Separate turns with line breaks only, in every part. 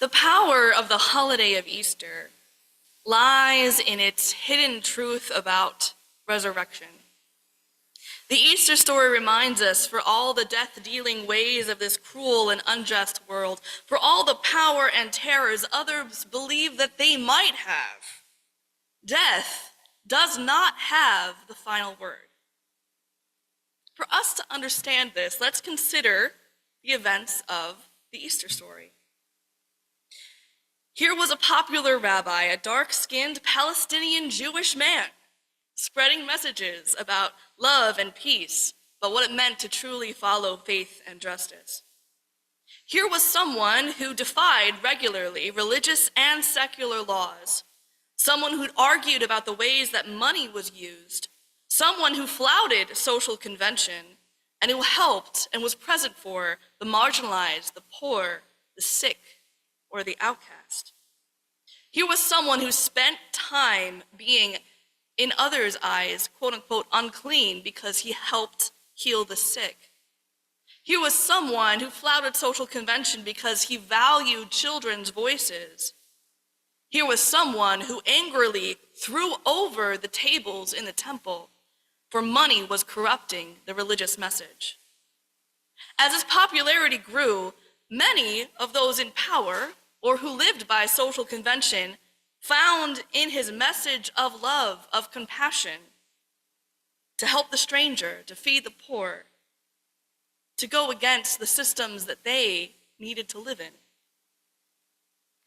The power of the holiday of Easter lies in its hidden truth about resurrection. The Easter story reminds us, for all the death-dealing ways of this cruel and unjust world, for all the power and terrors others believe that they might have, death does not have the final word. For us to understand this, let's consider the events of the Easter story. Here was a popular rabbi, a dark-skinned Palestinian Jewish man, spreading messages about love and peace, but what it meant to truly follow faith and justice. Here was someone who defied regularly religious and secular laws, someone who'd argued about the ways that money was used, someone who flouted social convention, and who helped and was present for the marginalized, the poor, the sick, or the outcast. Here was someone who spent time being, in others' eyes, quote unquote, unclean because he helped heal the sick. Here was someone who flouted social convention because he valued children's voices. Here was someone who angrily threw over the tables in the temple, for money was corrupting the religious message. As his popularity grew, many of those in power or who lived by social convention found in his message of love, of compassion, to help the stranger, to feed the poor, to go against the systems that they needed to live in.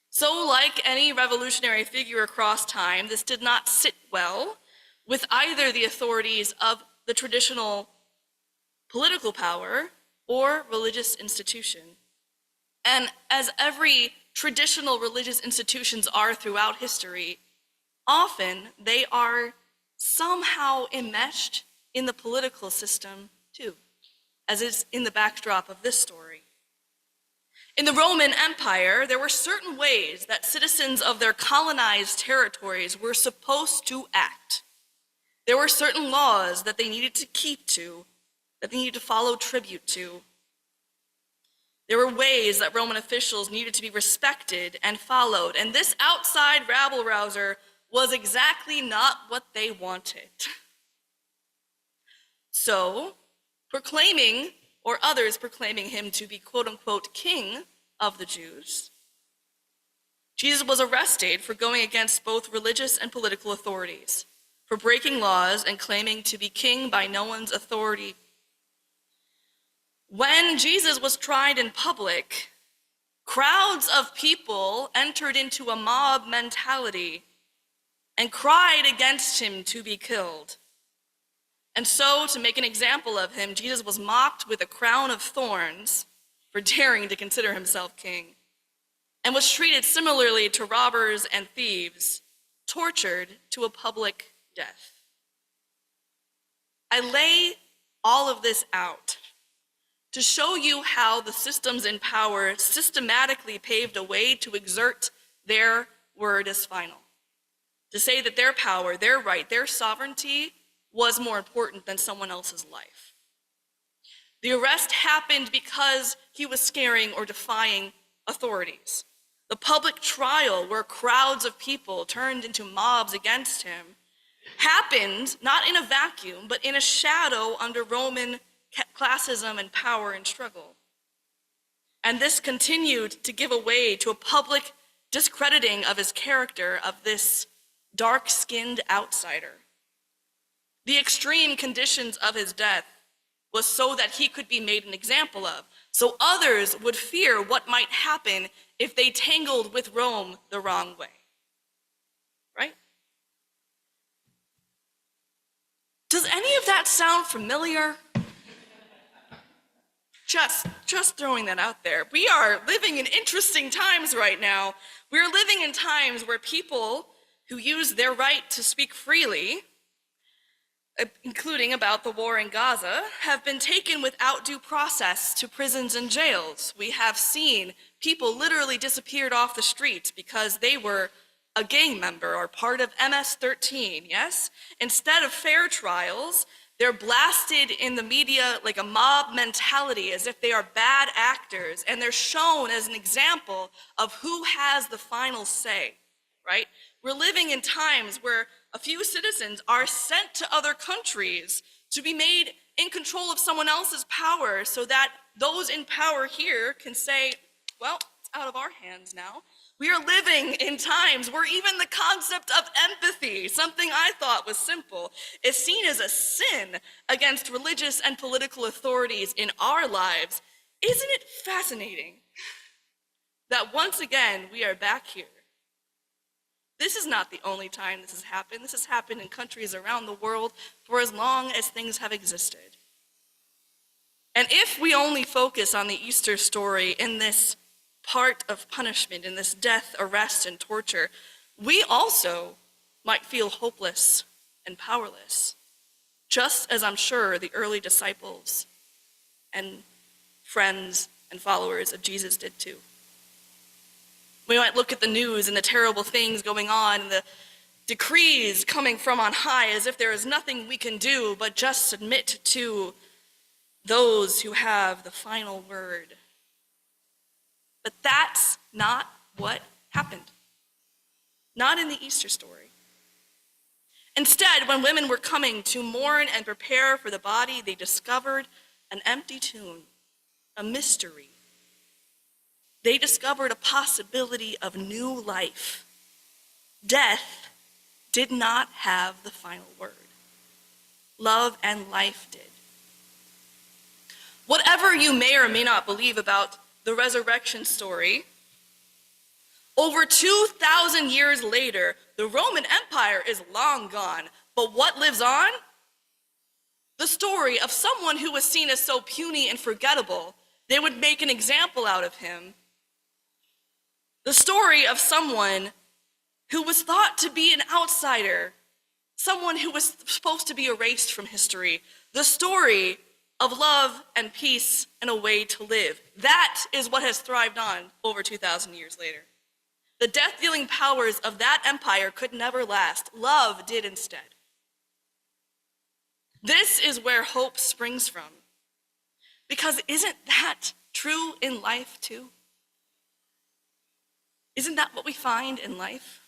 So, like any revolutionary figure across time, this did not sit well with either the authorities of the traditional political power or religious institution. And as every traditional religious institutions are throughout history, often they are somehow enmeshed in the political system too, as is in the backdrop of this story. In the Roman Empire, there were certain ways that citizens of their colonized territories were supposed to act. There were certain laws that they needed to keep to, that they needed to follow tribute to. There were ways that Roman officials needed to be respected and followed, and this outside rabble-rouser was exactly not what they wanted. So, proclaiming, or others proclaiming him to be quote-unquote king of the Jews, Jesus was arrested for going against both religious and political authorities, for breaking laws and claiming to be king by no one's authority. When Jesus was tried in public, crowds of people entered into a mob mentality and cried against him to be killed. And so, to make an example of him, Jesus was mocked with a crown of thorns for daring to consider himself king, and was treated similarly to robbers and thieves, tortured to a public death. I lay all of this out to show you how the systems in power systematically paved a way to exert their word as final, to say that their power, their right, their sovereignty was more important than someone else's life. The arrest happened because he was scaring or defying authorities. The public trial, where crowds of people turned into mobs against him, happened not in a vacuum, but in a shadow under Roman classism and power and struggle. And this continued to give way to a public discrediting of his character, of this dark-skinned outsider. The extreme conditions of his death was so that he could be made an example of, so others would fear what might happen if they tangled with Rome the wrong way. Right? Does any of that sound familiar? Just throwing that out there. We are living in interesting times right now. We're living in times where people who use their right to speak freely, including about the war in Gaza, have been taken without due process to prisons and jails. We have seen people literally disappeared off the streets because they were a gang member or part of MS-13, yes? Instead of fair trials, They're blasted in the media like a mob mentality, as if they are bad actors, and they're shown as an example of who has the final say, right? We're living in times where a few citizens are sent to other countries to be made in control of someone else's power so that those in power here can say, well, it's out of our hands now. We are living in times where even the concept of empathy, something I thought was simple, is seen as a sin against religious and political authorities in our lives. Isn't it fascinating that once again we are back here? This is not the only time this has happened. This has happened in countries around the world for as long as things have existed. And if we only focus on the Easter story in this part of punishment, in this death, arrest, and torture, we also might feel hopeless and powerless, just as I'm sure the early disciples and friends and followers of Jesus did too. We might look at the news and the terrible things going on and the decrees coming from on high as if there is nothing we can do but just submit to those who have the final word. But that's not what happened. Not in the Easter story. Instead, when women were coming to mourn and prepare for the body, they discovered an empty tomb, a mystery. They discovered a possibility of new life. Death did not have the final word. Love and life did. Whatever you may or may not believe about the resurrection story, over 2,000 years later, the Roman Empire is long gone. But what lives on? The story of someone who was seen as so puny and forgettable, they would make an example out of him. The story of someone who was thought to be an outsider, someone who was supposed to be erased from history. The story of love and peace and a way to live. That is what has thrived on over 2,000 years later. The death-dealing powers of that empire could never last. Love did instead. This is where hope springs from. Because isn't that true in life too? Isn't that what we find in life?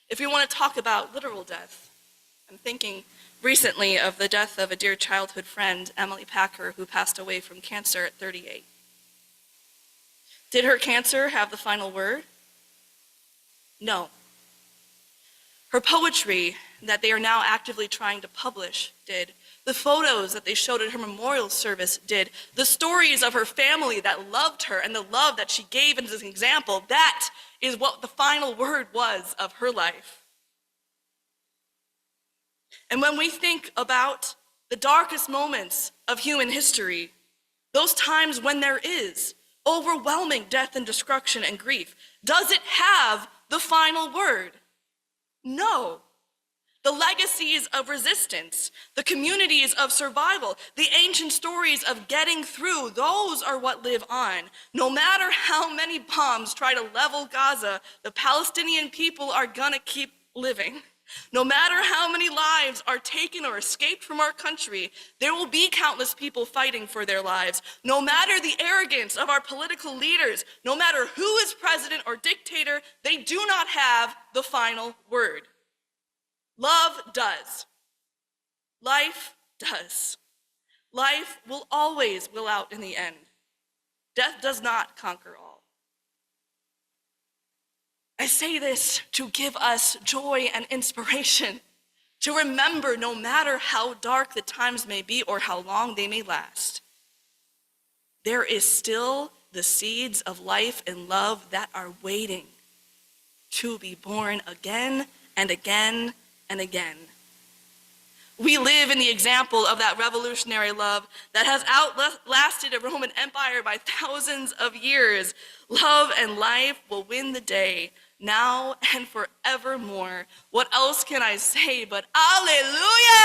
If we want to talk about literal death, I'm thinking recently of the death of a dear childhood friend, Emily Packer, who passed away from cancer at 38. Did her cancer have the final word? No. Her poetry that they are now actively trying to publish did. The photos that they showed at her memorial service did. The stories of her family that loved her and the love that she gave as an example, that is what the final word was of her life. And when we think about the darkest moments of human history, those times when there is overwhelming death and destruction and grief, does it have the final word? No. The legacies of resistance, the communities of survival, the ancient stories of getting through, those are what live on. No matter how many bombs try to level Gaza, the Palestinian people are gonna keep living. No matter how many lives are taken or escaped from our country, there will be countless people fighting for their lives. No matter the arrogance of our political leaders, no matter who is president or dictator, they do not have the final word. Love does. Life does. Life will always will out in the end. Death does not conquer all. I say this to give us joy and inspiration, to remember no matter how dark the times may be or how long they may last, there is still the seeds of life and love that are waiting to be born again and again and again. We live in the example of that revolutionary love that has outlasted a Roman Empire by thousands of years. Love and life will win the day, now and forevermore. What else can I say but Alleluia?